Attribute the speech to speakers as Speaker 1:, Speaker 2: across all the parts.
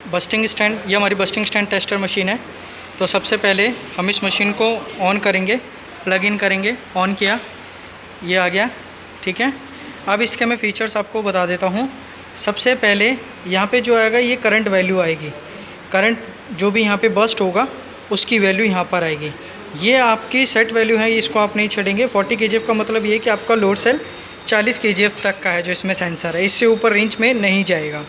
Speaker 1: Bursting stand, ये हमारी bursting stand tester machine है। तो सबसे पहले हम इस मशीन को ऑन करेंगे, प्लग इन करेंगे। ऑन किया, ये आ गया, ठीक है। अब इसके मैं फ़ीचर्स आपको बता देता हूँ। सबसे पहले यहाँ पे जो आएगा ये करंट वैल्यू आएगी, करंट जो भी यहाँ पे बस्ट होगा उसकी वैल्यू यहाँ पर आएगी। ये आपकी सेट वैल्यू है, इसको आप नहीं छेड़ेंगे। 40 kgf का मतलब ये है कि आपका लोड सेल 40 kgf तक का है जो इसमें सेंसर है, इससे ऊपर रेंज में नहीं जाएगा,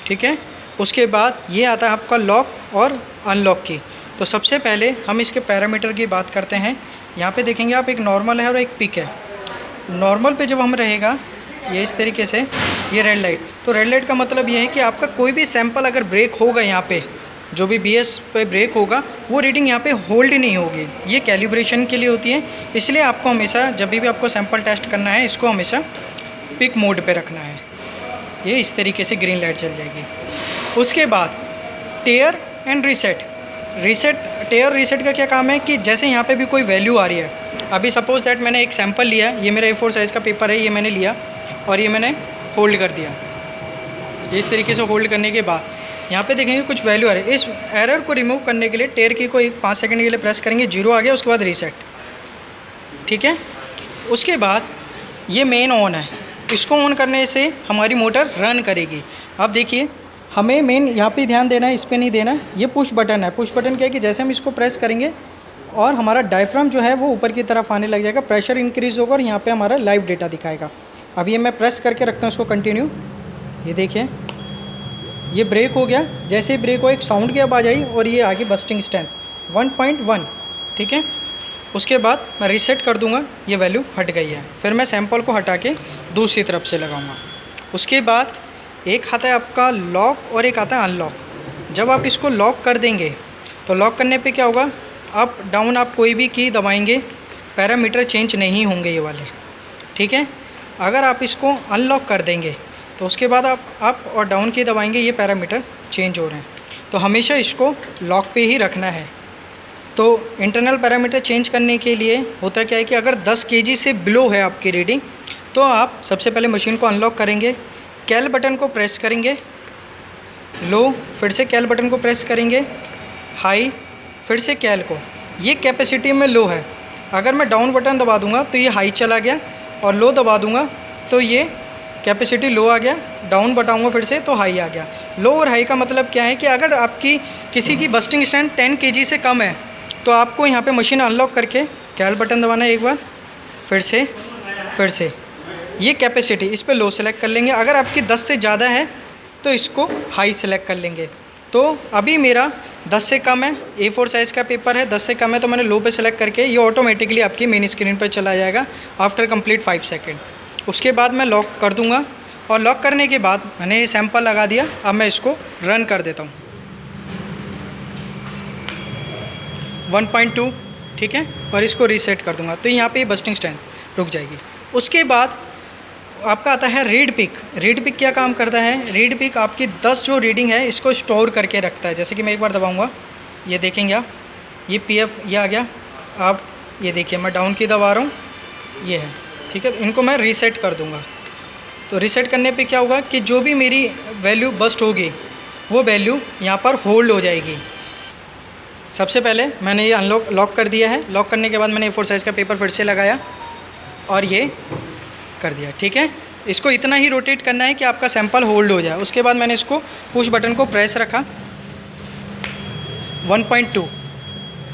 Speaker 1: ठीक है। उसके बाद ये आता है आपका लॉक और अनलॉक की। तो सबसे पहले हम इसके पैरामीटर की बात करते हैं। यहाँ पे देखेंगे आप, एक नॉर्मल है और एक पिक है। नॉर्मल पे जब हम रहेगा ये इस तरीके से, ये रेड लाइट, तो रेड लाइट का मतलब ये है कि आपका कोई भी सैंपल अगर ब्रेक होगा, यहाँ पे जो भी BS पे ब्रेक होगा वो रीडिंग यहाँ पे होल्ड नहीं होगी। ये कैलिब्रेशन के लिए होती है, इसलिए आपको हमेशा जब भी आपको सैंपल टेस्ट करना है इसको हमेशा पिक मोड पे रखना है। ये इस तरीके से ग्रीन लाइट चल जाएगी। उसके बाद टेयर एंड रीसेट। टेयर रीसेट का क्या काम है कि जैसे यहाँ पे भी कोई वैल्यू आ रही है, अभी सपोज़ दैट मैंने एक सैंपल लिया है, ये मेरा A4 साइज़ का पेपर है, ये मैंने लिया और ये मैंने होल्ड कर दिया। इस तरीके से होल्ड करने के बाद यहाँ पे देखेंगे कुछ वैल्यू आ रही है। इस एरर को रिमूव करने के लिए टेयर की को 5 सेकंड के लिए प्रेस करेंगे, 0 आ गया, उसके बाद रीसेट, ठीक है। उसके बाद ये मेन ऑन है, इसको ऑन करने से हमारी मोटर रन करेगी। अब देखिए, हमें मेन यहाँ पे ध्यान देना है, इस पर नहीं देना। ये पुश बटन है। पुश बटन क्या है कि जैसे हम इसको प्रेस करेंगे और हमारा डायफ्राम जो है वो ऊपर की तरफ आने लग जाएगा, प्रेशर इंक्रीज़ होगा और यहाँ पे हमारा लाइव डेटा दिखाएगा। अब ये मैं प्रेस करके रखता हूँ इसको कंटिन्यू। ये देखिए, ये ब्रेक हो गया। जैसे ही ब्रेक हो एक साउंड की आवाज़ आई और ये आगे बस्टिंग स्ट्रेंथ 1.1, ठीक है। उसके बाद मैं रीसेट कर दूंगा, ये वैल्यू हट गई है। फिर मैं सैंपल को हटा के दूसरी तरफ से लगाऊंगा। उसके बाद एक आता है आपका लॉक और एक आता है अनलॉक। जब आप इसको लॉक कर देंगे तो लॉक करने पे क्या होगा, अप डाउन आप कोई भी की दबाएंगे, पैरामीटर चेंज नहीं होंगे ये वाले, ठीक है। अगर आप इसको अनलॉक कर देंगे तो उसके बाद आप अप और डाउन की दबाएंगे, ये पैरामीटर चेंज हो रहे हैं। तो हमेशा इसको लॉक पे ही रखना है। तो इंटरनल पैरामीटर चेंज करने के लिए होता क्या है कि अगर 10 kg से बिलो है आपकी रीडिंग, तो आप सबसे पहले मशीन को अनलॉक करेंगे, कैल बटन को प्रेस करेंगे, लो, फिर से कैल बटन को प्रेस करेंगे, हाई, फिर से कैल को। ये कैपेसिटी में लो है। अगर मैं डाउन बटन दबा दूंगा तो ये हाई चला गया, और लो दबा दूंगा तो ये कैपेसिटी लो आ गया, डाउन बताऊंगा फिर से तो हाई आ गया। लो और हाई का मतलब क्या है कि अगर आपकी किसी की बस्टिंग स्ट्रेंथ 10 kg से कम है तो आपको यहाँ पे मशीन अनलॉक करके कैल बटन दबाना है एक बार, फिर से ये कैपेसिटी, इस पे लो सेलेक्ट कर लेंगे। अगर आपकी 10 से ज़्यादा है तो इसको हाई सेलेक्ट कर लेंगे। तो अभी मेरा 10 से कम है, A4 साइज़ का पेपर है, 10 से कम है, तो मैंने लो पे सेलेक्ट करके ये ऑटोमेटिकली आपकी मेन स्क्रीन पर चला जाएगा आफ्टर कंप्लीट 5 सेकेंड। उसके बाद मैं लॉक कर दूंगा, और लॉक करने के बाद मैंने ये सैंपल लगा दिया। अब मैं इसको रन कर देता हूँ 1.2, ठीक है, और इसको रीसेट कर दूंगा तो यहाँ पे बस्टिंग स्ट्रेंथ रुक जाएगी। उसके बाद आपका आता है रीड पिक। रीड पिक क्या काम करता है, रीड पिक आपकी 10 जो रीडिंग है इसको स्टोर करके रखता है। जैसे कि मैं एक बार दबाऊँगा, ये देखेंगे आप, ये PF ये आ गया। आप ये देखिए, मैं डाउन की दबा रहा हूँ, ये है, ठीक है। इनको मैं रीसेट कर दूंगा। तो रीसेट करने पे क्या होगा कि जो भी मेरी वैल्यू बस्ट होगी वो वैल्यू यहाँ पर होल्ड हो जाएगी। सबसे पहले मैंने ये लॉक कर दिया है। लॉक करने के बाद मैंने A4 साइज़ का पेपर फिर से लगाया और ये कर दिया, ठीक है। इसको इतना ही रोटेट करना है कि आपका सैंपल होल्ड हो जाए। उसके बाद मैंने इसको पुश बटन को प्रेस रखा, 1.2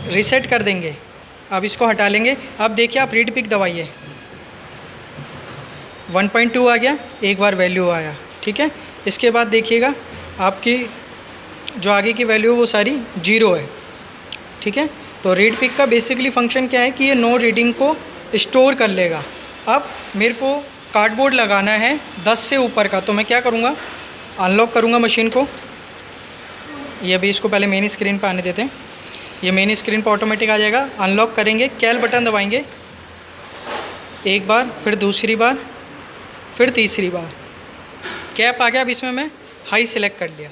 Speaker 1: रीसेट कर देंगे। अब इसको हटा लेंगे। अब देखिए, आप रीड पिक दबाइए, 1.2 आ गया, एक बार वैल्यू आया, ठीक है। इसके बाद देखिएगा आपकी जो आगे की वैल्यू वो सारी 0 है, ठीक है। तो रीड पिक का बेसिकली फंक्शन क्या है कि ये नो रीडिंग को स्टोर कर लेगा। अब मेरे को कार्डबोर्ड लगाना है 10 से ऊपर का, तो मैं क्या करूँगा, अनलॉक करूँगा मशीन को। ये अभी इसको पहले मेन स्क्रीन पर आने देते हैं। ये मेन स्क्रीन पर ऑटोमेटिक आ जाएगा। अनलॉक करेंगे, कैल बटन दबाएंगे एक बार, फिर दूसरी बार, फिर तीसरी बार, कैप आ गया। अब इसमें मैं हाई सिलेक्ट कर लिया,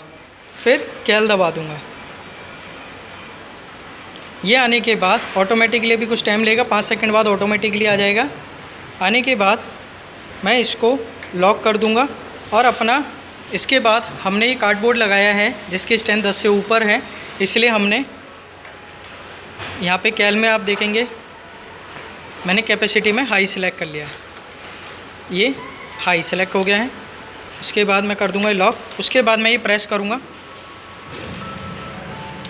Speaker 1: फिर कैल दबा दूंगा। ये आने के बाद ऑटोमेटिकली भी कुछ टाइम लेगा, 5 सेकंड बाद ऑटोमेटिकली आ जाएगा। आने के बाद मैं इसको लॉक कर दूंगा और अपना इसके बाद हमने ये कार्डबोर्ड लगाया है जिसकी स्ट्रेंथ 10 से ऊपर है, इसलिए हमने यहाँ पे कैल में आप देखेंगे मैंने कैपेसिटी में हाई सेलेक्ट कर लिया है, ये हाई सेलेक्ट हो गया है। उसके बाद मैं कर दूंगा लॉक। उसके बाद मैं ये प्रेस करूँगा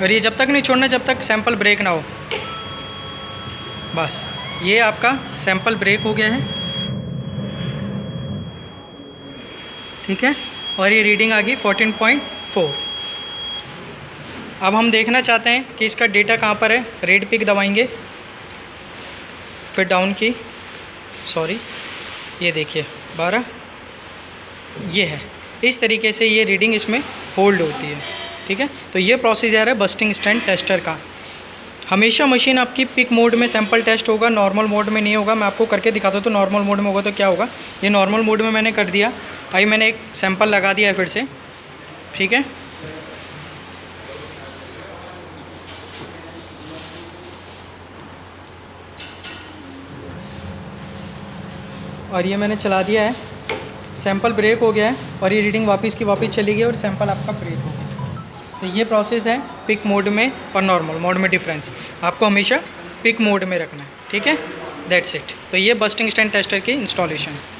Speaker 1: और ये जब तक नहीं छोड़ना जब तक सैंपल ब्रेक ना हो। बस ये आपका सैंपल ब्रेक हो गया है, ठीक है। और ये रीडिंग आ गई 14.4। अब हम देखना चाहते हैं कि इसका डेटा कहाँ पर है। रेड पिक दबाएंगे, फिर डाउन की, सॉरी ये देखिए 12, ये है। इस तरीके से ये रीडिंग इसमें होल्ड होती है, ठीक है। तो ये प्रोसीजर है बस्टिंग स्ट्रेंथ टेस्टर का। हमेशा मशीन आपकी पिक मोड में सैंपल टेस्ट होगा, नॉर्मल मोड में नहीं होगा। मैं आपको करके दिखाता हूँ। तो नॉर्मल मोड में होगा तो क्या होगा, ये नॉर्मल मोड में मैंने कर दिया। अभी मैंने एक सैंपल लगा दिया है फिर से, ठीक है। और ये मैंने चला दिया है, सैंपल ब्रेक हो गया है और ये रीडिंग वापस की वापस चली गई और सैंपल आपका ब्रेक हो गया। तो ये प्रोसेस है पिक मोड में और नॉर्मल मोड में डिफरेंस। आपको हमेशा पिक मोड में रखना है, ठीक है। That's it. तो ये बस्टिंग स्ट्रेंथ टेस्टर की इंस्टॉलेशन है।